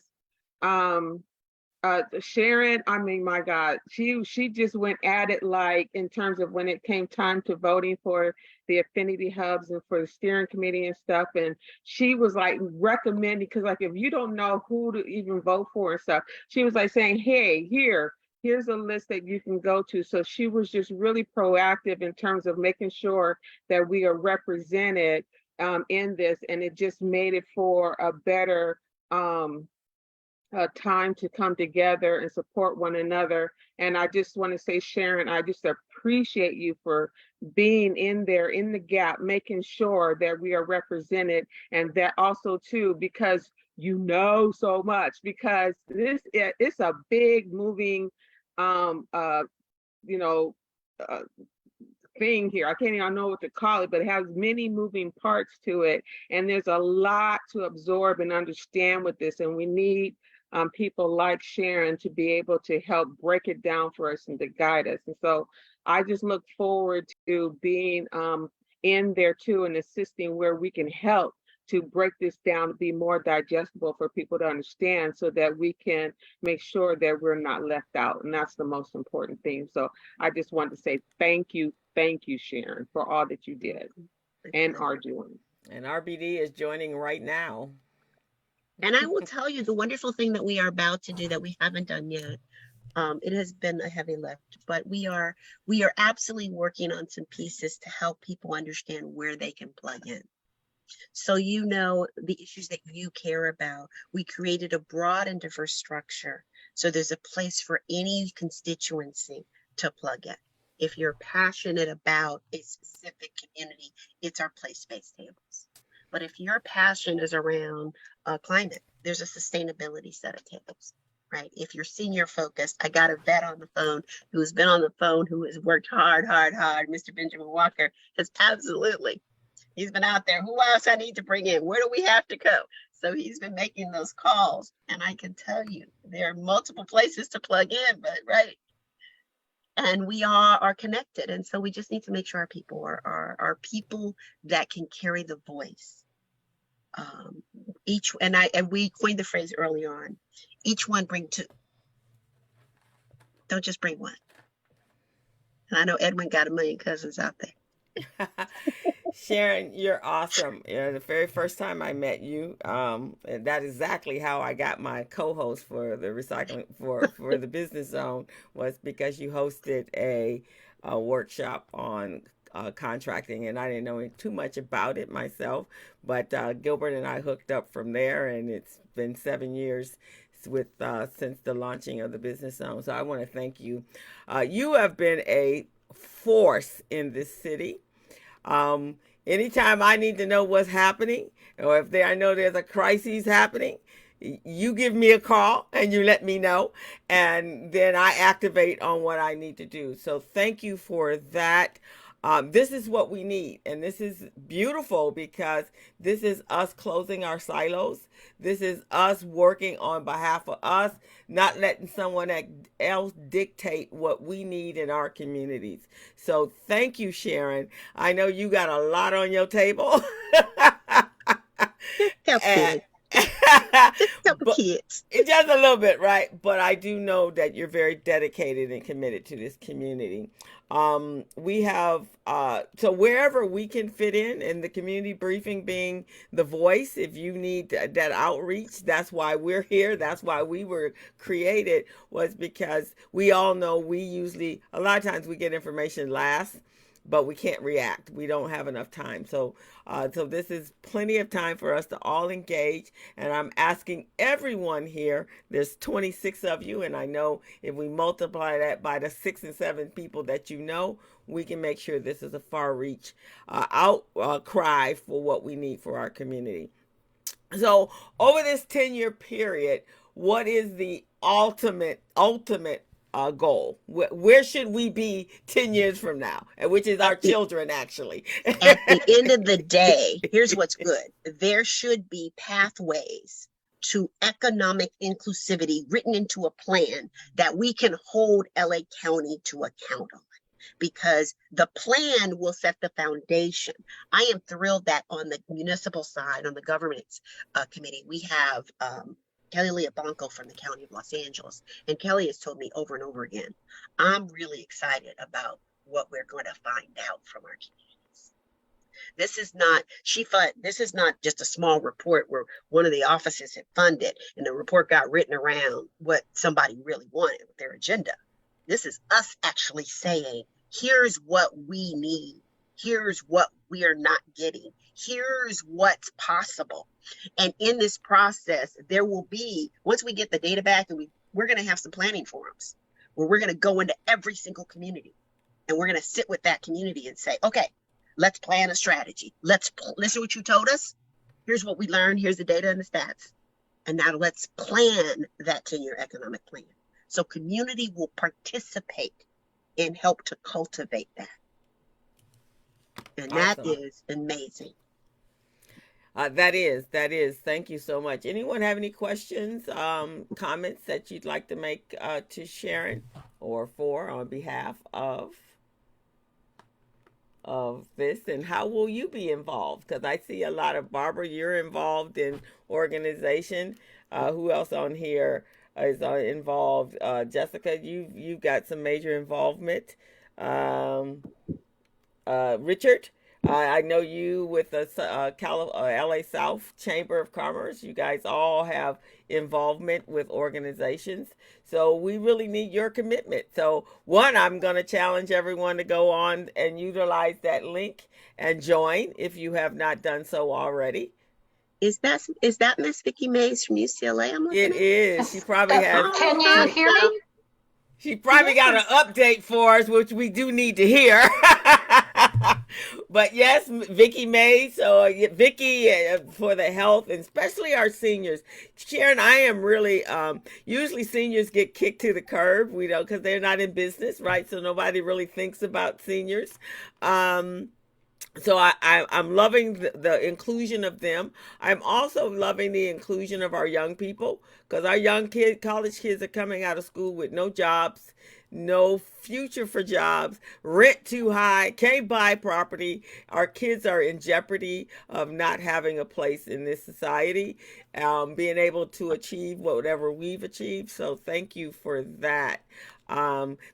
Sharon, I mean, my God, she just went at it, like, in terms of when it came time to voting for the affinity hubs and for the steering committee and stuff. And she was like recommending, because like, if you don't know who to even vote for and stuff, she was like saying, hey, here's a list that you can go to. So she was just really proactive in terms of making sure that we are represented in this. And it just made it for a better time to come together and support one another. And I just want to say, Sharon, I just appreciate you for being in there in the gap, making sure that we are represented, and that also too, because you know so much, because it's a big moving thing here. I can't even know what to call it, but it has many moving parts to it, and there's a lot to absorb and understand with this, and we need people like Sharon to be able to help break it down for us and to guide us. And so I just look forward to being in there too, and assisting where we can help to break this down to be more digestible for people to understand, so that we can make sure that we're not left out. And that's the most important thing. So I just want to say thank you, Sharon, for all that you did and are doing. And RBD is joining right now. And I will tell you the wonderful thing that we are about to do that we haven't done yet. It has been a heavy lift, but we are absolutely working on some pieces to help people understand where they can plug in. So you know the issues that you care about. We created a broad and diverse structure. So there's a place for any constituency to plug in. If you're passionate about a specific community, it's our place-based tables. But if your passion is around climate, there's a sustainability set of tables, right? If you're senior focused, I got a vet on the phone who's been on the phone, who has worked hard. Mr. Benjamin Walker has absolutely. He's been out there. Who else I need to bring in? Where do we have to go? So he's been making those calls. And I can tell you, there are multiple places to plug in, but right. And we are connected. And so we just need to make sure our people are people that can carry the voice. And we coined the phrase early on, each one bring two. Don't just bring one. And I know Edwin got a million cousins out there. Sharon, you're awesome. The very first time I met you, and that is exactly how I got my co-host for the recycling for the business zone, was because you hosted a workshop on contracting, and I didn't know too much about it myself, but Gilbert and I hooked up from there, and it's been 7 years since the launching of the business zone. So I want to thank you. You have been a force in this city. Anytime I need to know what's happening, or if I know there's a crisis happening, you give me a call and you let me know, and then I activate on what I need to do. So thank you for that. This is what we need, and this is beautiful, because this is us closing our silos. This is us working on behalf of us, not letting someone else dictate what we need in our communities. So thank you, Sharon. I know you got a lot on your table. Kids. Just a little bit, right? But I do know that you're very dedicated and committed to this community. We have, so wherever we can fit in the community briefing being the voice, if you need that outreach, that's why we're here. That's why we were created, was because we all know a lot of times we get information last, but we can't react. We don't have enough time. So this is plenty of time for us to all engage. And I'm asking everyone here, there's 26 of you, and I know if we multiply that by the 6 and 7 people that you know, we can make sure this is a far reach outcry for what we need for our community. So over this 10-year period, what is the ultimate goal? Where should we be 10 years from now? And which is our children, actually. At the end of the day, here's what's good. There should be pathways to economic inclusivity written into a plan that we can hold LA County to account on, because the plan will set the foundation. I am thrilled that on the municipal side, on the governance committee, we have Kelly Leobanco from the County of Los Angeles. And Kelly has told me over and over again, I'm really excited about what we're going to find out from our communities. This is not just a small report where one of the offices had funded and the report got written around what somebody really wanted with their agenda. This is us actually saying, here's what we need. Here's what we are not getting. Here's what's possible. And in this process, there will be, once we get the data back, and we're going to have some planning forums where we're going to go into every single community and we're going to sit with that community and say, okay, let's plan a strategy. Let's listen to what you told us. Here's what we learned. Here's the data and the stats. And now let's plan that 10-year economic plan. So community will participate and help to cultivate that. And that is amazing. That is. Thank you so much. Anyone have any questions, comments that you'd like to make to Sharon or on behalf of this? And how will you be involved? Because I see a lot of, Barbara, you're involved in organization. Who else on here is involved? Jessica, you've got some major involvement. Richard, I know you with the LA South Chamber of Commerce. You guys all have involvement with organizations. So we really need your commitment. So one, I'm going to challenge everyone to go on and utilize that link and join if you have not done so already. Is that Miss Vicki Mays from UCLA? It is. She probably has. Can you hear me? She probably got an update for us, which we do need to hear. But yes, Vicki Mays. So Vicki, for the health, and especially our seniors. Sharon, I am really, usually seniors get kicked to the curb, because they're not in business, right? So nobody really thinks about seniors. So I'm loving the inclusion of them. I'm also loving the inclusion of our young people, because our young college kids are coming out of school with no jobs, no future for jobs, rent too high, can't buy property. Our kids are in jeopardy of not having a place in this society, being able to achieve whatever we've achieved. So thank you for that.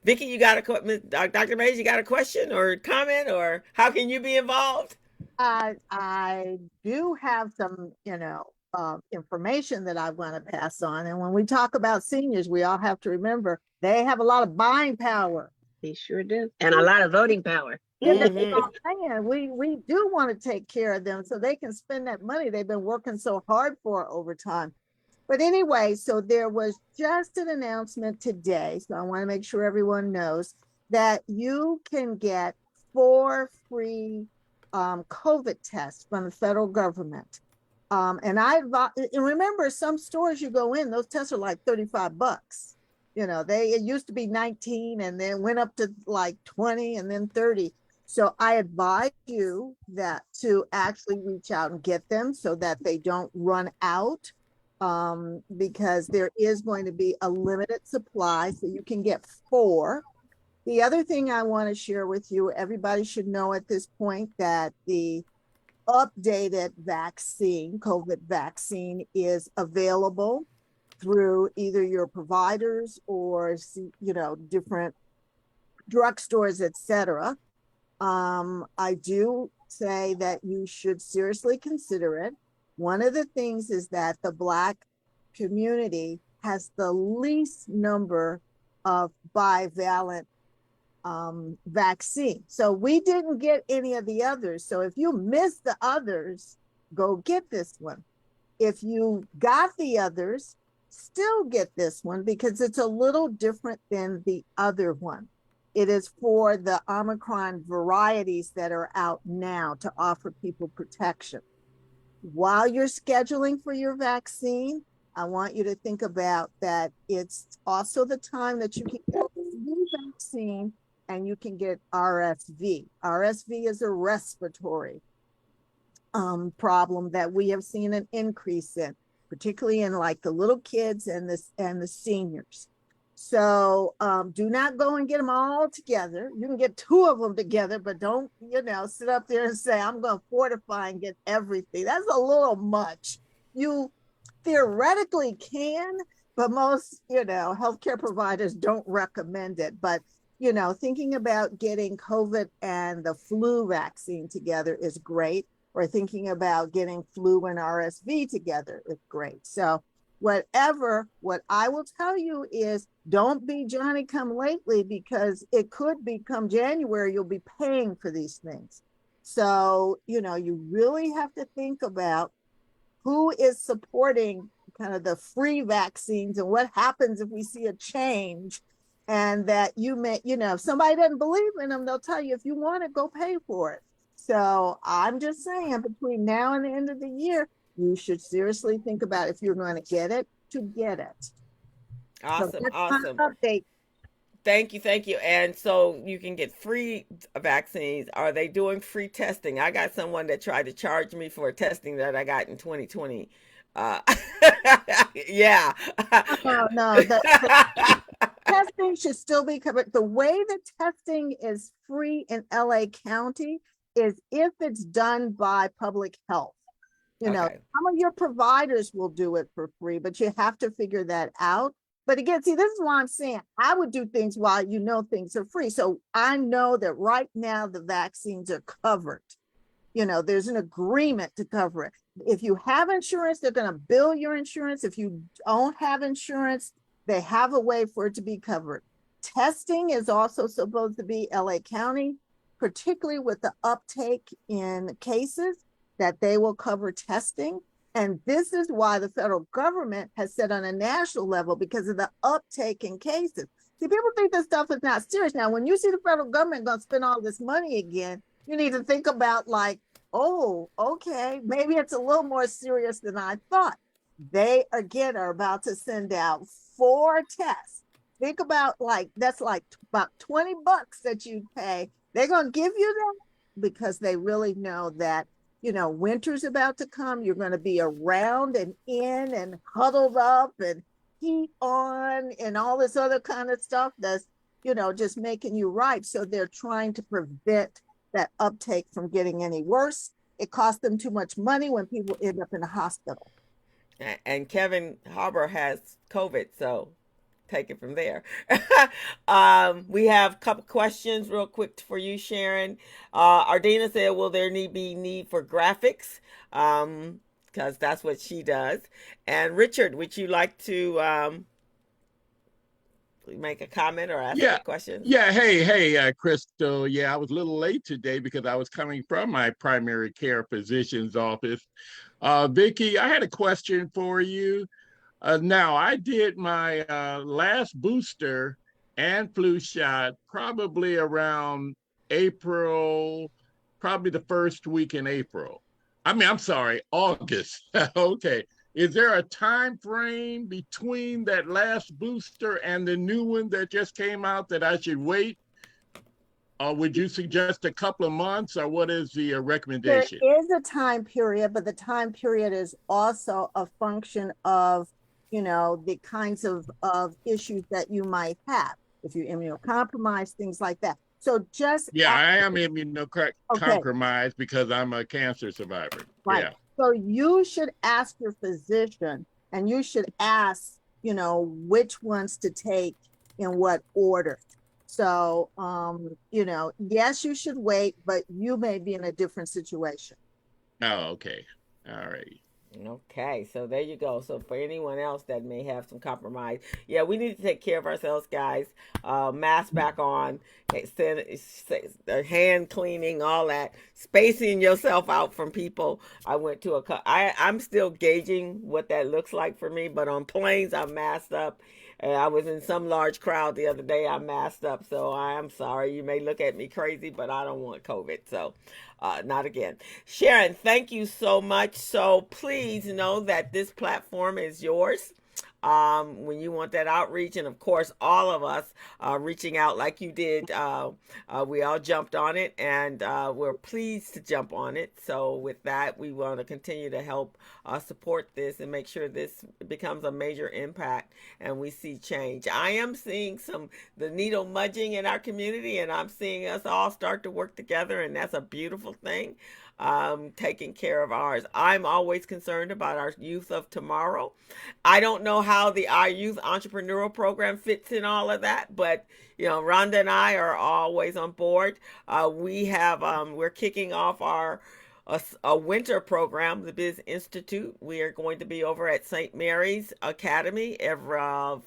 Vicki, you got Dr. Mays, you got a question or comment, or how can you be involved? I do have some, information that I want to pass on. And when we talk about seniors, we all have to remember they have a lot of buying power. They sure do. And a lot of voting power. Mm-hmm. We do want to take care of them so they can spend that money they've been working so hard for over time. But anyway, so there was just an announcement today. So I want to make sure everyone knows that you can get 4 free COVID tests from the federal government. And remember, some stores you go in, those tests are like $35. It used to be 19 and then went up to like 20 and then 30. So I advise you that to actually reach out and get them so that they don't run out. Because there is going to be a limited supply, so you can get 4. The other thing I want to share with you, everybody should know at this point that the updated vaccine, COVID vaccine, is available through either your providers or, different drugstores, etc. I do say that you should seriously consider it. One of the things is that the Black community has the least number of bivalent vaccine. So we didn't get any of the others. So if you missed the others, go get this one. If you got the others, still get this one because it's a little different than the other one. It is for the Omicron varieties that are out now to offer people protection. While you're scheduling for your vaccine, I want you to think about that it's also the time that you can get vaccine and you can get RSV. RSV is a respiratory problem that we have seen an increase in, particularly in like the little kids and the seniors. So do not go and get them all together. You can get 2 of them together, but don't, sit up there and say, I'm going to fortify and get everything. That's a little much. You theoretically can, but most, healthcare providers don't recommend it. But, thinking about getting COVID and the flu vaccine together is great, or thinking about getting flu and RSV together is great. So what I will tell you is don't be Johnny come lately, because it could become January, you'll be paying for these things. So, you really have to think about who is supporting kind of the free vaccines and what happens if we see a change, and that you may, if somebody doesn't believe in them, they'll tell you, if you want it, go pay for it. So I'm just saying, between now and the end of the year, you should seriously think about, if you're going to get it, to get it. Awesome. So that's Awesome. my update. Thank you. Thank you. And so you can get free vaccines. Are they doing free testing? I got someone that tried to charge me for testing that I got in 2020. Yeah. No, the testing should still be covered. The way the testing is free in LA County is if it's done by public health. Okay. Some of your providers will do it for free, but you have to figure that out. But again, see, this is why I'm saying I would do things while things are free. So I know that right now the vaccines are covered. There's an agreement to cover it. If you have insurance, they're going to bill your insurance. If you don't have insurance, they have a way for it to be covered. Testing is also supposed to be LA County, particularly with the uptake in cases, that they will cover testing. And this is why the federal government has said on a national level, because of the uptake in cases. See, people think this stuff is not serious. Now, when you see the federal government going to spend all this money again, you need to think about like, oh, okay, maybe it's a little more serious than I thought. They, again, are about to send out 4 tests. Think about that's like about $20 that you pay. They're going to give you that because they really know that winter's about to come. You're going to be around and in and huddled up and heat on and all this other kind of stuff that's, just making you ripe. So they're trying to prevent that uptake from getting any worse. It costs them too much money when people end up in the hospital. And Kevin Harbour has COVID, so take it from there. We have a couple questions real quick for you, Sharon. Ardina said, will there be need for graphics? Because that's what she does. And Richard, would you like to make a comment or ask a question? Yeah. Hey, Crystal. Yeah, I was a little late today because I was coming from my primary care physician's office. Vicki, I had a question for you. Now, I did my last booster and flu shot probably around April, probably the first week in April. I'm sorry, August. Okay. Is there a time frame between that last booster and the new one that just came out that I should wait? Or would you suggest a couple of months, or what is the recommendation? There is a time period, but the time period is also a function of the kinds of issues that you might have, if you're immunocompromised, things like that. So I am immunocompromised because I'm a cancer survivor. Right. Yeah. So you should ask your physician, and you should ask, which ones to take in what order. So, yes, you should wait, but you may be in a different situation. Oh, okay. All right. Okay, so there you go. So for anyone else that may have some compromise, yeah, we need to take care of ourselves, guys. Mask back on, hand cleaning, all that, spacing yourself out from people. I went to I'm still gauging what that looks like for me, but on planes, I'm masked up. I was in some large crowd the other day. I'm masked up, so I'm sorry. You may look at me crazy, but I don't want COVID, so not again. Sharon, thank you so much. So please know that this platform is yours. when you want that outreach. And of course, all of us reaching out like you did. We all jumped on it, and we're pleased to jump on it. So with that, we want to continue to help support this and make sure this becomes a major impact and we see change. I am seeing the needle mudging in our community, and I'm seeing us all start to work together, and that's a beautiful thing. Taking care of ours. I'm always concerned about our youth of tomorrow. I don't know how our youth entrepreneurial program fits in all of that, but Rhonda and I are always on board. We're kicking off a winter program, the Biz Institute. We are going to be over at St. Mary's Academy every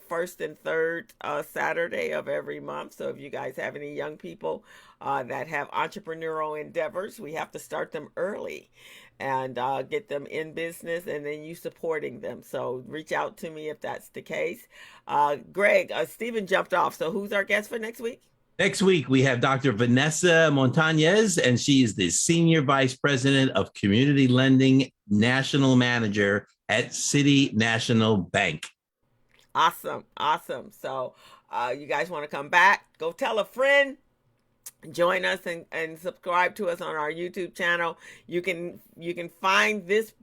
first and third Saturday of every month. So if you guys have any young people that have entrepreneurial endeavors, we have to start them early and get them in business, and then you supporting them. So reach out to me if that's the case. Greg, Stephen jumped off. So who's our guest for next week? Next week, we have Dr. Vanessa Montañez, and she is the Senior Vice President of Community Lending National Manager at City National Bank. Awesome. So you guys want to come back, go tell a friend, join us and subscribe to us on our YouTube channel. You can find this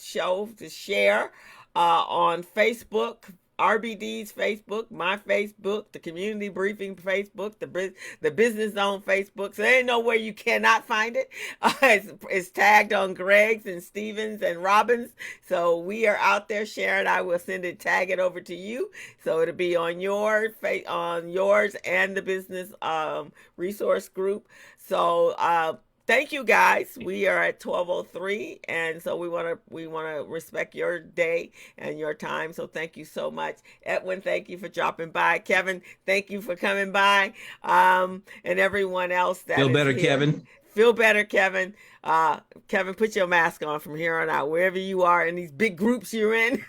show to share on Facebook, RBD's Facebook, my Facebook, the Community Briefing Facebook, the Business Zone Facebook. So there ain't no way you cannot find it. It's tagged on Greg's and Stevens and Robbins. So we are out there sharing. I will tag it over to you. So it'll be on yours and the business resource group. So thank you guys. We are at 12:03, and so we want to respect your day and your time. So thank you so much, Edwin. Thank you for dropping by. Kevin, thank you for coming by. And everyone else that Feel better, here. Kevin. Feel better, Kevin. Kevin, put your mask on from here on out, wherever you are in these big groups you're in.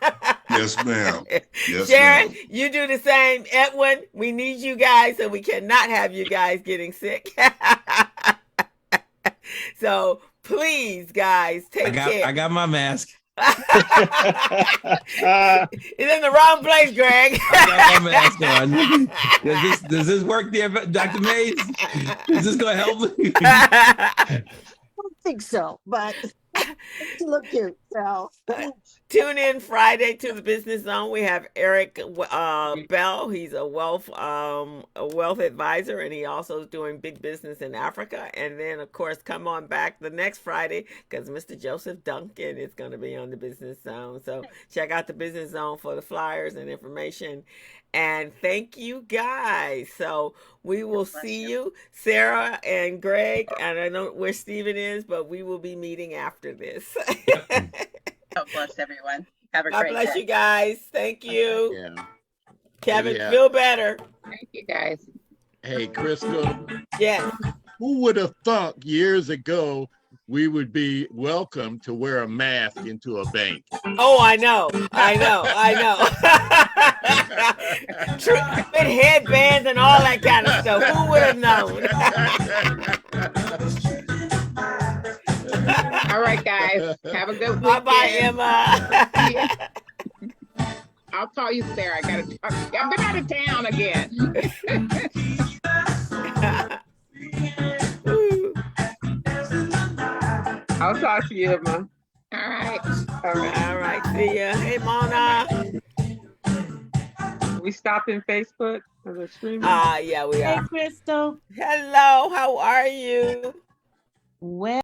Yes, ma'am. Yes, Sharon, ma'am. you do the same. Edwin, we need you guys, and we cannot have you guys getting sick. So please, guys, take care. I got my mask. It's in the wrong place, Greg. I got my mask on. Does this work there, Dr. Mays? Is this going to help? I don't think so, but you look cute. So tune in Friday to the Business Zone. We have Eric Bell. He's a wealth advisor, and he also is doing big business in Africa. And then, of course, come on back the next Friday because Mr. Joseph Duncan is going to be on the Business Zone. So check out the Business Zone for the flyers and information. And thank you guys. So we will see you, Sarah and Greg. And I know where Stephen is, but we will be meeting after this. God bless everyone. Have a God great bless day. you guys. Thank you. Yeah. Kevin, Yeah. feel better. Thank you, guys. Hey, Crystal, Yes. who would have thought years ago we would be welcome to wear a mask into a bank? Oh, I know. With headbands and all that kind of stuff. Who would have known? All right, guys. Have a good weekend. Bye-bye, Emma. I'll call you, Sarah. I've been out of town again. I'll talk to you, Emma. All right. All right. See ya. Hey, Mona. We stopping Facebook for the streaming? Yeah, we Hey, are. Crystal. Hello. How are you? Well.